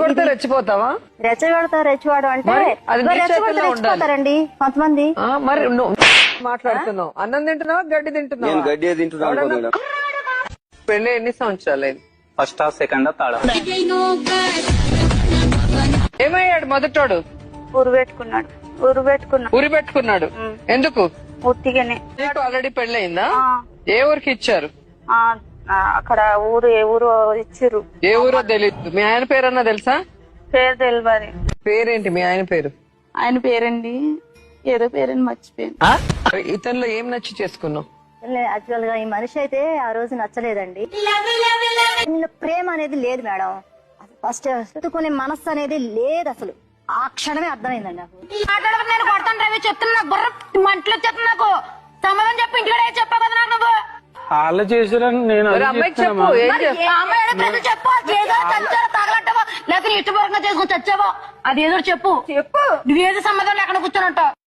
కొడితే రెచ్చిపోతావా? రెచ్చగొడతాడు అంటే మరి అది నీ చేతుల్లో ఉండాలి. రెచ్చిపోతారండి కొంతమంది. మరి నువ్వు మాట్లాడుతున్నావు, అన్నం తింటున్నావా గడ్డి తింటున్నావా? నేను గడ్డి తింటున్నాను మేడం. పెళ్లి ఎన్ని సంవత్సరాలు అయింది? First second third. ఏమయ్యాడు మొదటోడు? ఊరు పెట్టుకున్నాడు. ఉరి పెట్టుకున్నాడు. ఎందుకు? ఉట్టిగానే. నీకు ఆల్రెడీ పెళ్లి అయిందా? ఆ. ఏ ఊరికి ఇచ్చారు? అక్కడ ఏ ఊరు ఇచ్చిర్రు. ఏ ఊరో తెలియదు. మీ ఆయన పేరన్నా తెలుసా? పేరు తెలియదు. పేరేంటి మీ ఆయన పేరు? ఆయన పేరండి ఏదో పేరని మర్చిపోయాను. ఇతనిలో ఏం నచ్చి చేసుకున్నావు? యాక్చువల్ గా ఈ మనిషి అయితే ఆ రోజు నచ్చలేదండి. ఇందులో ప్రేమ అనేది లేదు మేడం. ఫస్ట్ ఎత్తుకునే మనస్సు అనేది లేదు అసలు. ఆ క్షణమే అర్థమైందండి నాకు. మాట్లాడక నేను కొడతాను రవి, చెప్తున్నా బుర్ర మంటలు వచ్చేస్తుంది నాకు. సమాధానం చెప్పి ఇంట్లో చెప్పావు కదా నాకు నువ్వు. వాళ్ళు చేసారని నేను మరి అమ్మాయికి చెప్పు. ఏం చేస్తావు? అమ్మాయి ఏదో చెప్పు, చేదో చచ్చావో తగలట్టవో లేకపోతే ఇష్టపూర్వకంగా చేసుకుని చచ్చావో అది ఏదో చెప్పు. నువ్వేదో సమాధానం లేకుండా కూర్చొని ఉంటావు.